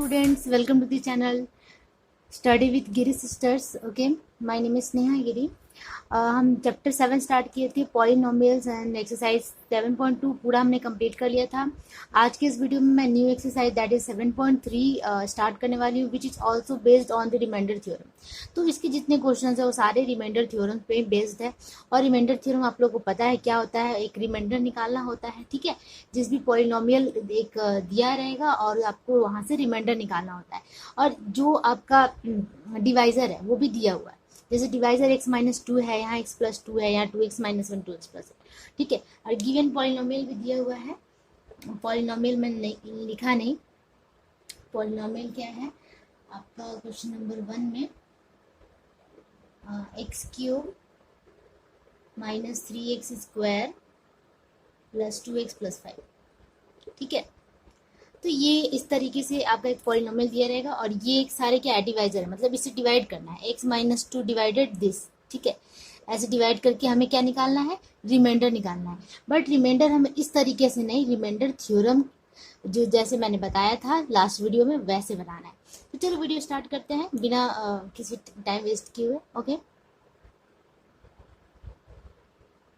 students, welcome to the channel Study with Giri Sisters. Okay, my name is Neha Giri. हम chapter 7 start किए थे, polynomials and exercise 7.2 पूरा हमने complete कर लिया था। आज के इस वीडियो में मैं new exercise that is 7.3 start करने वाली हूँ, which is also based on the remainder theorem. तो इसके जितने क्वेश्चन है वो सारे रिमाइंडर थ्योरम पे बेस्ड है। और रिमाइंडर थ्योरम आप लोगों को पता है क्या होता है, एक रिमाइंडर निकालना होता है, ठीक है। जिस भी पॉलिनोमियल एक दिया रहेगा और आपको वहाँ से रिमाइंडर निकालना होता है। और जो आपका डिवाइजर है वो भी दिया हुआ है, जैसे डिवाइजर x-2 है, यहाँ x+2 है, यहाँ 2x-1 2x+, ठीक है। और गिवन पॉलिनोमियल भी दिया हुआ है। पॉलिनोमियल में नहीं लिखा नहीं, पॉलिनोमियल क्या है आपका क्वेश्चन नंबर 1 में x³ - 3x² + 2x + 5, ठीक है। तो ये इस तरीके से आपका एक पॉलिनोमियल दिया रहेगा और ये एक सारे क्या डिवाइजर है, मतलब इसे डिवाइड करना है, x-2 डिवाइडेड दिस, ठीक है। ऐसे डिवाइड करके हमें क्या निकालना है, रिमाइंडर निकालना है। बट रिमाइंडर हमें इस तरीके से नहीं, रिमाइंडर थ्योरम जो जैसे मैंने बताया था लास्ट वीडियो में वैसे बनाना है। तो चलो वीडियो स्टार्ट करते हैं बिना किसी टाइम वेस्ट किए हुए।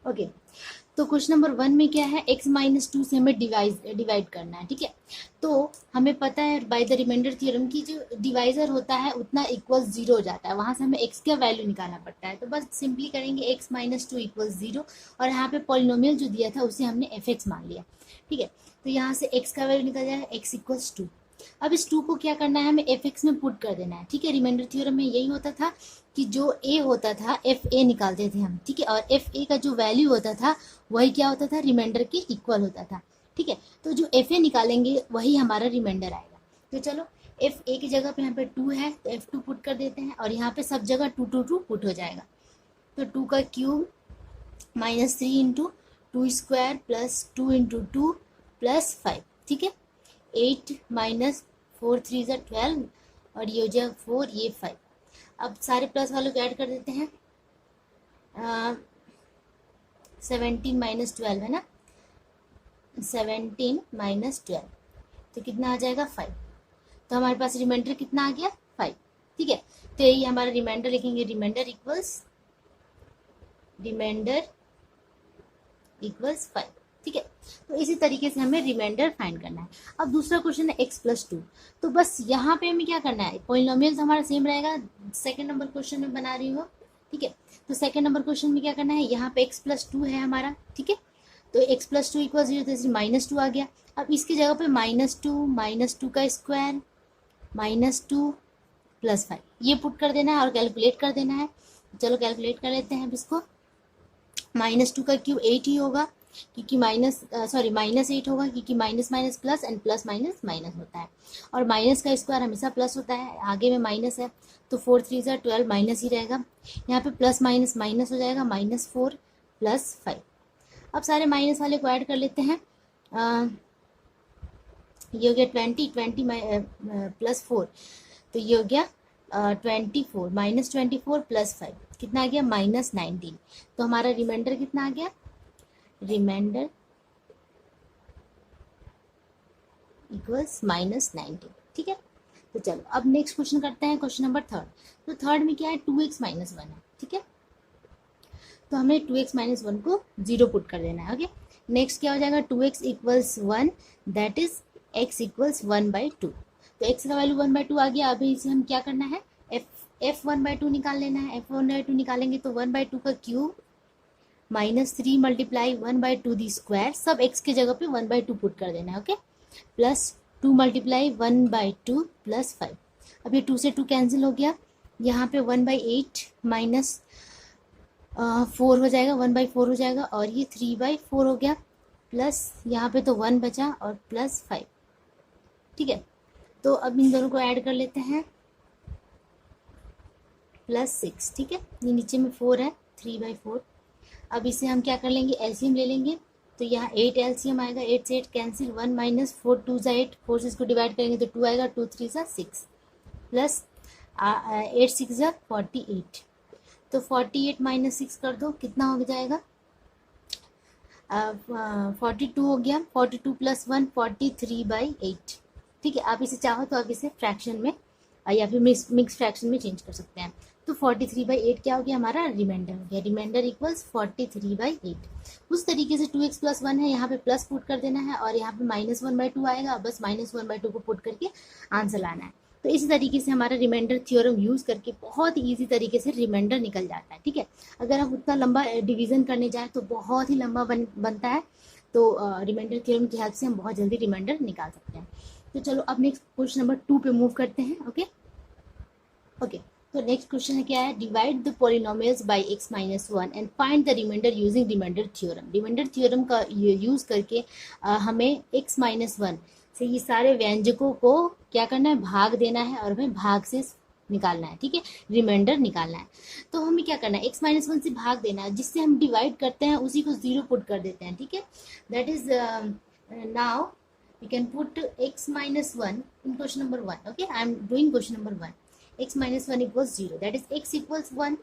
ओके। तो क्वेश्चन नंबर 1 में क्या है, x-2 से हमें डिवाइड करना है, ठीक है। तो हमें पता है बाय द रिमाइंडर थ्योरम की जो डिवाइजर होता है उतना इक्वल 0 हो जाता है, वहां से हमें x का वैल्यू निकालना पड़ता है। तो बस सिंपली करेंगे x-2 = 0 और यहाँ पे पॉलिनोमियल जो दिया था उसे हमने fx मान लिया, ठीक है। तो यहाँ से x का वैल्यू निकल जाएगा x = 2। अब इस 2 को क्या करना है, हमें fx में पुट कर देना है, ठीक है। रिमाइंडर थ्योरम में यही होता था कि जो a होता था fa निकालते थे हम, ठीक है। और fa का जो वैल्यू होता था वही क्या होता था, रिमाइंडर के इक्वल होता था, ठीक है। तो जो fa निकालेंगे वही हमारा रिमाइंडर आएगा। तो चलो fa की जगह पे यहाँ पे 2 है तो f2 पुट कर देते हैं और यहाँ पे सब जगह 2 2 2 पुट हो जाएगा। तो 2 का क्यूब -3 × 2² + 2 × 2 + 5, ठीक है। 8 - 4 3 = 12 और ये हो जाएगा 4, ये 5। अब सारे प्लस वालों को ऐड कर देते हैं। 17 - 12 है ना, 17 - 12 तो कितना आ जाएगा 5। तो हमारे पास रिमाइंडर कितना आ गया 5, ठीक है। तो यही हमारा रिमाइंडर लिखेंगे, रिमाइंडर इक्वल्स 5, ठीक है। तो इसी तरीके से हमें रिमाइंडर फाइंड करना है। अब दूसरा क्वेश्चन है x+2। तो बस यहाँ पे हमें क्या करना है, पॉलिनोमियल हमारा सेम रहेगा, सेकंड नंबर क्वेश्चन में बना रही हूँ, ठीक है। तो सेकंड नंबर क्वेश्चन में क्या करना है, यहाँ पे x+2 है हमारा, ठीक है। तो x+2 = 0 तो इसलिए -2 आ गया। अब इसकी जगह पे -2 का स्क्वायर -2 + 5 ये पुट कर देना है और कैलकुलेट कर देना है। चलो कैलकुलेट कर लेते हैं अब इसको। -2 का क्यूब 8 ही होगा क्योंकि -8 होगा क्योंकि minus minus plus and plus minus minus होता है और माइनस का स्क्वायर हमेशा प्लस होता है, आगे में माइनस है तो 4 3 = 12 माइनस ही रहेगा। यहाँ पे प्लस माइनस माइनस हो जाएगा, -4 + 5। अब सारे माइनस वाले को ऐड कर लेते हैं। ये हो गया 20 + 4 तो ये हो गया 24 -24 + 5 कितना आ गया -19। तो हमारा रिमाइंडर कितना आ गया, रिमाइंडर इक्वल्स -19, ठीक है। तो चलो अब नेक्स्ट क्वेश्चन करते हैं, क्वेश्चन नंबर 3। तो थर्ड में क्या है, 2x - 1 है, ठीक है। तो हमें 2x - 1 को 0 पुट कर देना है। ओके, नेक्स्ट क्या हो जाएगा, 2x = 1 दैट इज x = 1/2। तो x का वैल्यू 1/2 आ गया। अभी इसे हम क्या करना है, f 1/2 निकाल लेना है। f 1/2 निकालेंगे तो 1/2 का क्यूब -3 × 1/2 दी स्क्वायर, सब x की जगह पे 1/2 पुट कर देना है, ओके। +2 × 1/2 + 5। अब ये 2 से 2 कैंसिल हो गया, यहाँ पे 1/8 -4 हो जाएगा, 1/4 हो जाएगा और ये 3/4 हो गया, प्लस यहाँ पे तो 1 बचा और +5, ठीक है। तो अब इन दोनों को ऐड कर लेते हैं, +6, ठीक है। ये नीचे में 4 है, 3/4। अब इसे हम क्या कर लेंगे, एलसीएम ले लेंगे। तो यहाँ 8 एलसीएम आएगा, 8 से 8 कैंसिल, 1 - 4 2 = 8, 4 से इसको डिवाइड करेंगे तो 2 आएगा, 2 3 = 6 प्लस 8 6 = 48। तो 48 - 6 कर दो, कितना हो जाएगा, 42 हो गया। 42 + 1 43/8, ठीक है, आप इसे चाहो तो आप इसे फ्रैक्शन में या फिर मिक्स फ्रैक्शन में चेंज कर सकते हैं। तो 43/8 क्या हो गया हमारा, रिमाइंडर हो गया। Remainder equals 43/8। उस तरीके से 2x+1 है, यहाँ पे प्लस पुट कर देना है और यहाँ पे -1/2 आएगा, बस -1/2 को पुट करके आंसर लाना है। तो इसी तरीके से हमारा रिमाइंडर थ्योरम यूज़ करके बहुत ही ईजी तरीके से रिमाइंडर निकल जाता है। ठीक है, अगर हम उतना लंबा डिवीजन करने जाए तो बहुत ही लंबा बनता है। तो रिमाइंडर थ्योरम की हेल्प से हम बहुत जल्दी रिमाइंडर निकाल सकते हैं। तो चलो अब नेक्स्ट क्वेश्चन नंबर 2 पे मूव करते हैं। ओके, तो नेक्स्ट क्वेश्चन क्या है, divide the polynomials by x-1 and find the remainder using remainder theorem. Remainder theorem का यूज करके हमें x-1 से ये सारे व्यंजकों को क्या करना है, भाग देना है और हमें भाग से निकालना है। ठीक है, रिमाइंडर निकालना है। तो हमें क्या करना है, x-1 से भाग देना है, जिससे हम डिवाइड करते हैं उसी को 0 पुट कर देते हैं। ठीक है, that is now we can put x-1 in question number 1. Okay, I am doing question number 1. x-1 equals 0, that is x equals 1.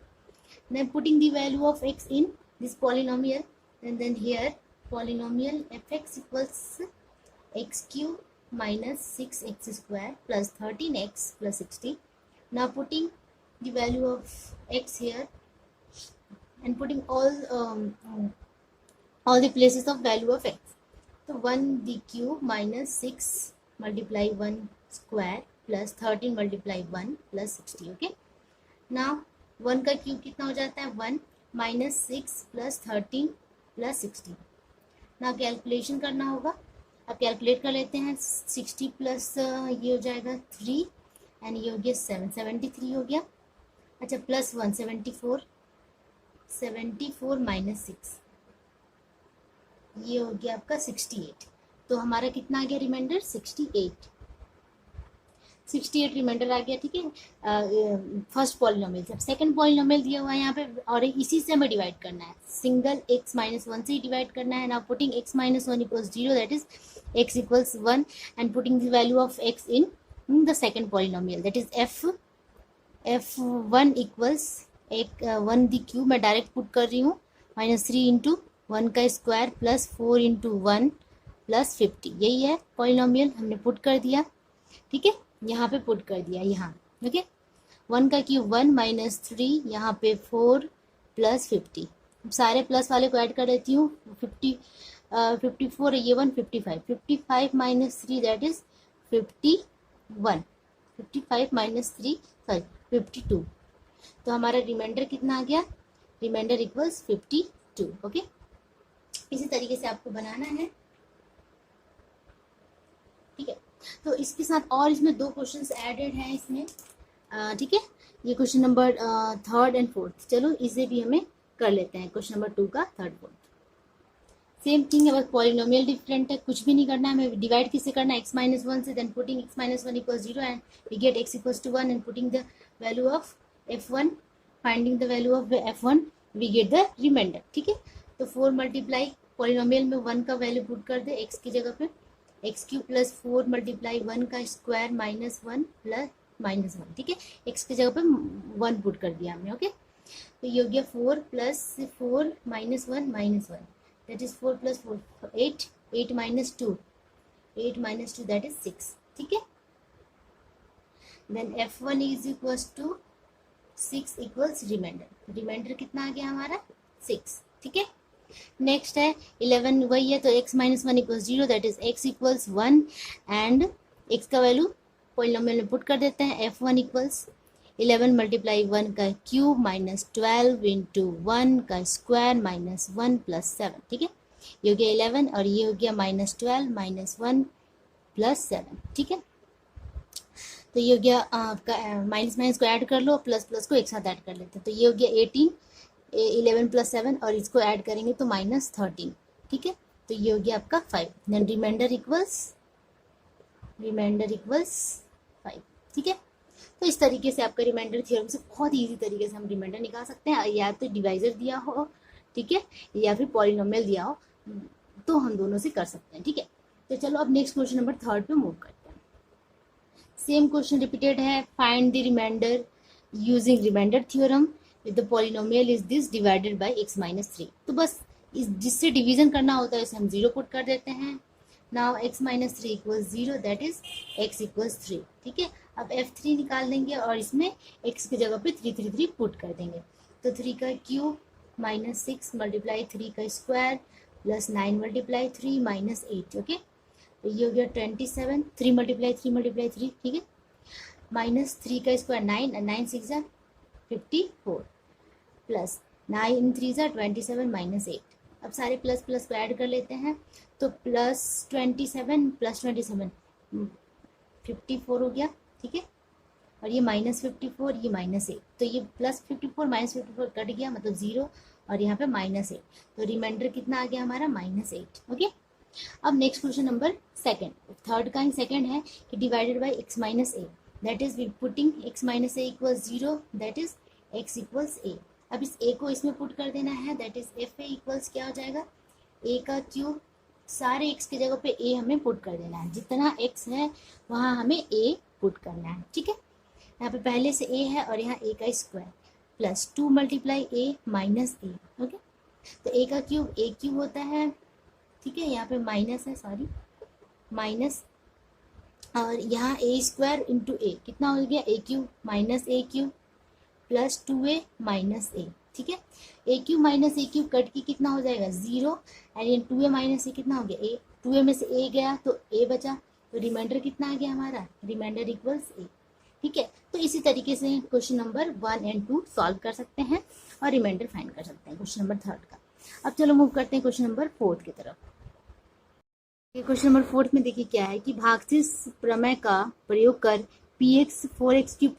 Then putting the value of x in this polynomial, and then here polynomial fx equals x cube minus 6x square plus 13x plus 60. Now putting the value of x here and putting all the places of value of x. तो 1 the cube minus 6 multiply 1 square plus 13 multiply 1 plus 60. Okay, now 1 का cube कितना हो जाता है, 1 minus 6 plus 13 plus 60. Now calculation करना होगा, अब calculate कर लेते हैं। 60 प्लस ये हो जाएगा 3 एंड ये हो गया 7, 73 हो गया। अच्छा, प्लस 1 74, 74 माइनस 6 ये हो गया आपका 68। तो हमारा कितना आ गया रिमाइंडर, 68 रिमाइंडर आ गया। ठीक है, फर्स्ट पॉलिनोमियल से। अब सेकंड पॉलिनोमियल दिया हुआ है यहाँ पे और इसी से हमें डिवाइड करना है, सिंगल x-1 से ही डिवाइड करना है। Now putting x-1 equals 0, that is x equals 1 and putting the value of x in the second polynomial, that is f1 equals 1 the cube, मैं डायरेक्ट पुट कर रही हूँ, -3 इंटू 1 का स्क्वायर प्लस 4 इंटू 1 प्लस 50। यही है polynomial, हमने put कर दिया। ठीक है, यहाँ पे पुट कर दिया यहाँ। ओके, 1 का क्यूब 1 माइनस 3, यहाँ पे 4 प्लस 50। सारे प्लस वाले को ऐड कर देती हूँ। 54 ये 1 55 minus 3 that is 51, 55 minus 3 sorry 52। तो हमारा रिमाइंडर कितना आ गया, रिमाइंडर इक्वल्स 52। ओके, इसी तरीके से आपको बनाना है। ठीक है, तो इसके साथ और इसमें 2 क्वेश्चंस एडेड हैं इसमें। ठीक है, ये question number 3rd and 4th। चलो इसे भी हमें कर लेते हैं, क्वेश्चन नंबर 2 का 3rd 4th। सेम थिंग है, बस पॉलिनोमियल डिफरेंट है, कुछ भी नहीं करना है। हमें डिवाइड किससे करना है, x-1 से, then putting x-1 equals 0 and we get x equals to 1 and putting the value of f1, finding the value of f1 we get the remainder. ठीक है, तो 4 मल्टीप्लाई पॉलिनोमियल में 1 का वैल्यू पुट कर दे x की जगह पे, एक्स क्यूब प्लस 4 मल्टीप्लाई 1 का स्क्वायर माइनस 1 प्लस -1। ठीक है, x की जगह पे 1 पुट कर दिया हमने। ओके, तो ये हो गया 4 plus 4 minus 1 that is 4 plus 4 8, 8 minus 2 that is 6। ठीक है, then f1 is equals to 6 equals remainder. Remainder कितना आ गया हमारा 6। ठीक है, नेक्स्ट है 11, वही है, तो x-1 equals 0 that is x equals 1 and x का वैल्यू पॉलिनोमियल में पुट कर देते हैं। f1 इक्वल्स 11 मल्टीप्लाई 1 का क्यूब माइनस 12 इंटू 1 का स्क्वायर माइनस 1 प्लस 7। ठीक है, ये हो गया 11 और ये हो गया -12 माइनस 1 प्लस 7। ठीक है, तो ये हो गया माइनस को ऐड कर लो, प्लस को एक साथ ऐड कर लेते हैं। तो ये हो गया 18, 11 प्लस 7 और इसको ऐड करेंगे तो -13। ठीक है, तो ये हो गया आपका 5, देन रिमाइंडर इक्वल्स 5। ठीक है, तो इस तरीके से आपका रिमाइंडर थ्योरम से बहुत इजी तरीके से हम रिमाइंडर निकाल सकते हैं, या तो डिवाइजर दिया हो, ठीक है, या फिर पॉलिनोमियल दिया हो, तो हम दोनों से कर सकते हैं। ठीक है, तो चलो अब नेक्स्ट क्वेश्चन नंबर 3rd पे मूव करते हैं। सेम क्वेश्चन रिपीटेड है, find the remainder using remainder theorem if the polynomial is this divided by x minus 3। तो बस जिससे डिवीजन करना होता है उसे हम 0 पुट कर देते हैं, now x minus three equals 0, that is x equals 3, ठीक है। अब f3 निकाल देंगे और इसमें x की जगह पे 3 पुट कर देंगे। तो 3 का क्यूब माइनस 6 मल्टीप्लाई 3 का square plus 9 multiply 3 minus 8, okay. तो ये हो गया 27, 3 मल्टीप्लाई 3, ठीक है। माइनस 3 का स्क्वायर 9, 9 6 जा 54 प्लस 9 3 जा 27 माइनस 8। अब सारे प्लस प्लस को ऐड कर लेते हैं, तो प्लस 27 प्लस 27 54 हो गया, ठीक है। और ये माइनस 54, ये माइनस 8, तो ये प्लस 54 माइनस 54 कट गया, मतलब 0, और यहाँ पे माइनस 8, तो रिमाइंडर कितना आ गया हमारा -8, ओके। अब next question number second, third का ही सेकंड है कि divided by x minus a, that is we putting x minus a equals 0, that is x equals a। अब इस a को इसमें पुट कर देना है, that is F A equals क्या हो जाएगा, a का क्यूब, सारे x की जगह पे a हमें पुट कर देना है, जितना x है वहाँ हमें a पुट करना है, ठीक है। यहाँ पे पहले से a है और यहाँ a का square plus 2 multiply a minus a, okay. तो a का क्यूब a क्यूब होता है, ठीक है। यहाँ पे माइनस है, सॉरी माइनस, और यहाँ a स्क्वायर इंटू a कितना हो गया, a cube minus a cube plus 2a minus a, ठीक है। a cube minus a cube cut के कितना हो जाएगा 0, एंड ये 2a माइनस a कितना हो गया a, 2a में से a गया तो a बचा, तो रिमाइंडर कितना आ गया हमारा, रिमाइंडर इक्वल्स a, ठीक है। तो इसी तरीके से क्वेश्चन नंबर 1 एंड 2 सॉल्व कर सकते हैं और रिमाइंडर फाइंड कर सकते हैं क्वेश्चन नंबर थर्ड का। अब चलो मूव करते हैं क्वेश्चन नंबर फोर्थ की तरफ। क्वेश्चन नंबर फोर्थ में देखिए क्या है कि भागशीष प्रमेय का प्रयोग कर px 4x cube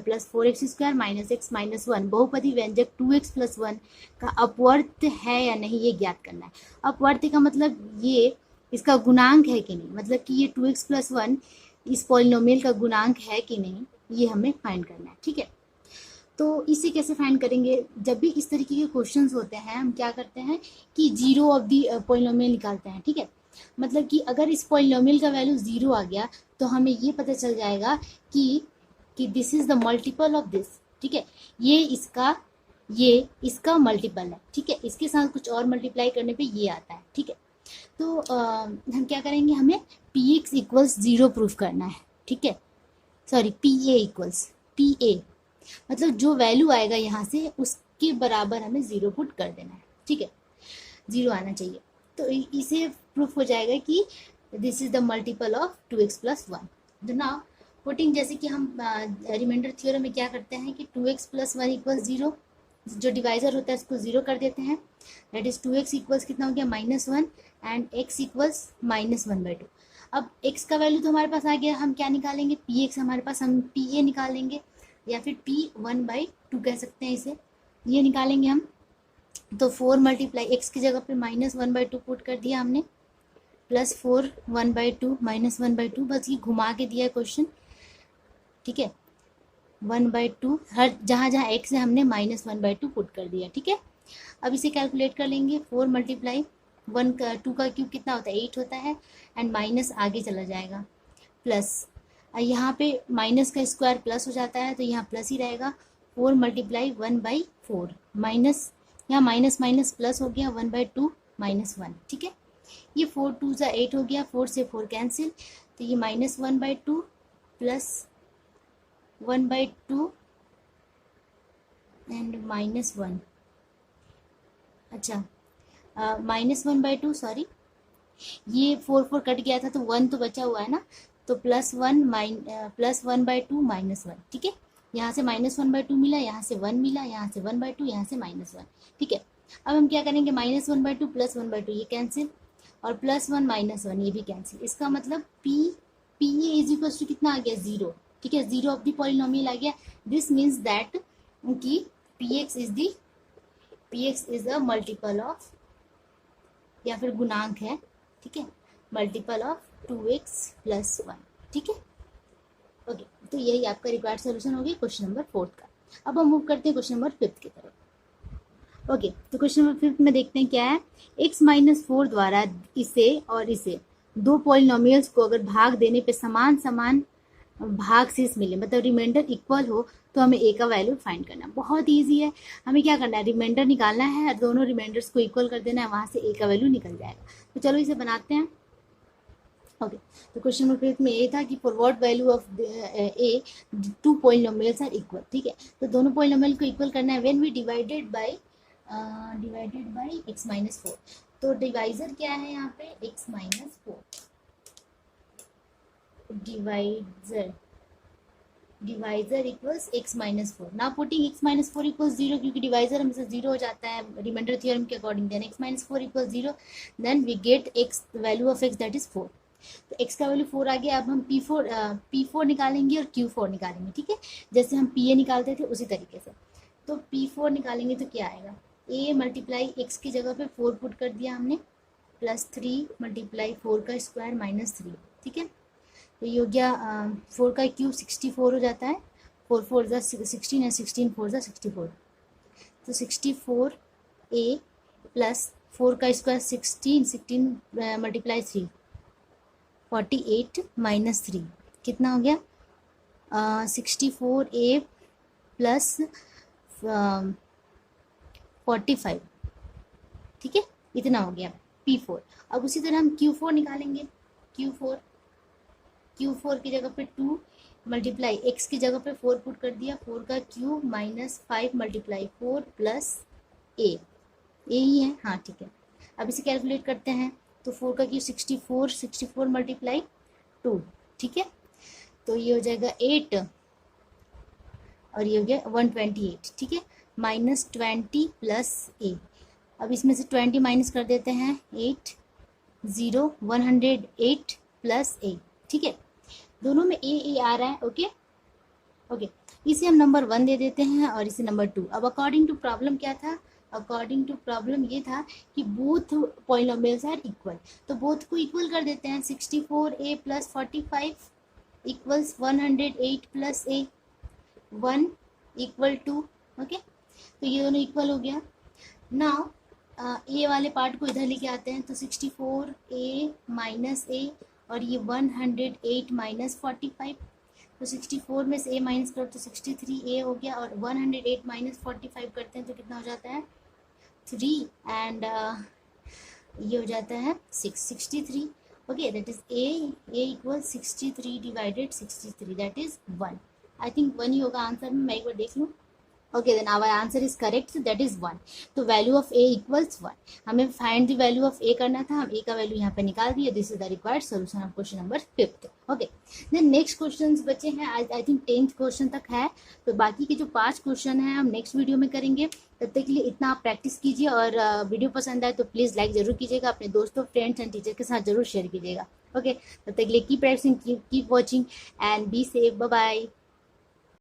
plus 4x square minus x minus 1 बहुपदी व्यंजक 2x प्लस 1 का अपवर्त है या नहीं, ये ज्ञात करना है। अपवर्त का मतलब ये इसका गुणांक है कि नहीं, मतलब कि ये 2x प्लस 1 इस पॉलिनोमियल का गुणांक है कि नहीं, ये हमें फाइंड करना है, ठीक है। तो इसे कैसे फाइंड करेंगे, जब भी इस तरीके के क्वेश्चंस होते हैं हम क्या करते हैं कि जीरो ऑफ दी पॉलिनोमियल निकालते हैं, ठीक है। मतलब कि अगर इस पॉलिनोमियल का वैल्यू 0 आ गया तो हमें ये पता चल जाएगा कि this is the multiple of this, ठीक है। ये इसका मल्टीपल है, ठीक है। इसके साथ कुछ और मल्टीप्लाई करने पे ये आता है, ठीक है। तो हम क्या करेंगे, हमें px इक्वल्स 0 प्रूफ करना है, ठीक है। सॉरी pa इक्वल्स pa, मतलब जो वैल्यू आएगा यहाँ से उसके बराबर हमें 0 पुट कर देना है, ठीक है। 0 आना चाहिए, तो इसे प्रूफ हो जाएगा कि this is the multiple of 2x plus 1। तो नाउ पुटिंग, जैसे कि हम रिमाइंडर थ्योरम में क्या करते हैं कि 2x प्लस 1 इक्वल्स 0, जो डिवाइजर होता है उसको 0 कर देते हैं, दैट इज 2x इक्वल्स कितना हो गया -1 एंड x इक्वल्स -1/2। अब x का वैल्यू तो हमारे पास आ गया, हम क्या निकालेंगे, px हमारे पास, हम pa निकालेंगे या फिर p1/2 कह सकते हैं इसे, ये निकालेंगे हम। तो 4 मल्टीप्लाई x की जगह पे -1/2 पुट कर दिया हमने, प्लस 4 1/2 -1/2, बस ये घुमा के दिया क्वेश्चन, ठीक है। 1/2 हर जहाँ जहाँ x है हमने -1/2 पुट कर दिया, ठीक है। अब इसे कैलकुलेट कर लेंगे, 4 मल्टीप्लाई 1 का 2 का क्यूब कितना होता है 8 होता है, एंड माइनस आगे चला जाएगा, प्लस यहाँ पे माइनस का स्क्वायर प्लस हो जाता है तो यहाँ प्लस ही रहेगा, 4 मल्टीप्लाई 1/4 माइनस, यहाँ माइनस माइनस प्लस हो गया 1/2 -1, ठीक है। ये 4 2 ज़ा 8 हो गया, 4 से 4 कैंसिल, तो ये -1/2 प्लस 1/2 एंड -1, अच्छा -1/2, सॉरी ये 4 कट गया था तो 1 तो बचा हुआ है ना, तो प्लस 1/2 -1, ठीक है। यहाँ से -1/2 मिला, यहाँ से 1 मिला, यहाँ से 1/2, यहाँ से -1, ठीक है। अब हम क्या करेंगे, -1/2 प्लस 1/2 ये कैंसिल, और प्लस 1 -1 ये भी कैंसिल। इसका मतलब pa इज इक्वल्स टू कितना आ गया 0, ठीक है। 0 ऑफ द पॉलिनोमियल आ गया, दिस मीन्स दैट कि px is the multiple of, या फिर गुणांक है, ठीक है, मल्टीपल ऑफ 2x प्लस 1, ठीक है। ओके, तो यही आपका रिक्वायर्ड सोल्यूशन हो गया क्वेश्चन नंबर 4 का। अब हम मूव करते हैं क्वेश्चन नंबर 5 की तरफ। ओके, तो क्वेश्चन नंबर 5 में देखते हैं क्या है, x-4 द्वारा इसे और इसे दो पॉलिनोमियल्स को अगर भाग देने पे समान समान भागशीष मिले, मतलब रिमाइंडर इक्वल हो, तो हमें a का वैल्यू फाइंड करना है। बहुत ईजी है, हमें क्या करना है, रिमाइंडर निकालना है, दोनों रिमाइंडर्स को इक्वल कर देना है, वहाँ से a का वैल्यू निकल जाएगा। तो चलो इसे बनाते हैं। ओके, तो क्वेश्चन नंबर 5 में ये था कि for what value of a two polynomials are equal, ठीक है। तो दोनों पॉलिनोमियल को इक्वल करना है when we divided by x minus 4। तो डिवाइजर क्या है यहाँ पे, x minus 4। Divisor equals x minus 4। ना पुटिंग x माइनस 4 इक्वल्स 0, क्योंकि डिवाइजर हमेशा 0 हो जाता है रिमाइंडर थ्योरम के according. Then x minus 4 equals 0, then we get x value of x that is 4। तो x का वैल्यू 4 आ गया। अब हम P4 निकालेंगे और Q4 निकालेंगे, ठीक है, जैसे हम PA निकालते थे उसी तरीके से। तो P4 निकालेंगे तो क्या आएगा, a मल्टीप्लाई x की जगह पे 4 पुट कर दिया हमने, प्लस 3 मल्टीप्लाई 4 का स्क्वायर माइनस 3, ठीक है। तो ये हो गया 4 का क्यूब 64 हो जाता है, 4 4 ज़ा 16 है, 16 4 ज़ा 64। तो 64a प्लस 4 का स्क्वायर 16 मल्टीप्लाई 3 48 माइनस 3 कितना हो गया, 64a प्लस 45, ठीक है, इतना हो गया P4। अब उसी तरह हम Q4 निकालेंगे। Q4 की जगह पे 2 मल्टीप्लाई x की जगह पे 4 पुट कर दिया, 4 का cube minus 5 multiply 4 plus a ही है, हाँ ठीक है। अब इसे कैलकुलेट करते हैं, तो 4 का क्यूब 64 मल्टीप्लाई 2, ठीक है। तो ये हो जाएगा 8 और ये हो गया 128, ठीक है, माइनस 20 प्लस a। अब इसमें से 20 माइनस कर देते हैं, 108 प्लस a, ठीक है। दोनों में ए आ रहा है, ओके। इसे हम नंबर 1 दे देते हैं और इसे नंबर 2। अब अकॉर्डिंग टू प्रॉब्लम क्या था, अकॉर्डिंग टू प्रॉब्लम ये था कि बोथ पॉलिनोमियल्स आर इक्वल, तो बोथ को इक्वल कर देते हैं। 64a plus 45 equals 108 plus a, 1 equal to, okay. तो ये दोनों इक्वल हो गया। नाउ ए वाले पार्ट को इधर लेके आते हैं, तो 64a माइनस a और ये 108 माइनस 45। तो 64 में से a माइनस करो तो 63a हो गया, और 108 माइनस 45 करते हैं तो कितना हो जाता है 3, एंड ये हो जाता है 63। Okay, that is a equal 63 divided 63, that is 1। I think 1 ही होगा आंसर में, मैं एक बार देख लूँ। Okay, then our answer is correct, so that is 1। तो वैल्यू ऑफ a इक्वल्स 1। हमें find the value of a करना था, हम a का वैल्यू यहाँ पे निकाल दिया। This is the required solution of question number 5। Okay, then next question बचे हैं, आई थिंक 10th क्वेश्चन तक है, तो बाकी के जो 5 क्वेश्चन हैं हम नेक्स्ट वीडियो में करेंगे। तब तक के लिए इतना आप प्रैक्टिस कीजिए, और वीडियो पसंद आए तो प्लीज़ लाइक जरूर कीजिएगा, अपने दोस्तों, फ्रेंड्स एंड टीचर के साथ जरूर शेयर कीजिएगा। ओके, तब तक के लिए keep practicing, keep watching and be safe, bye bye.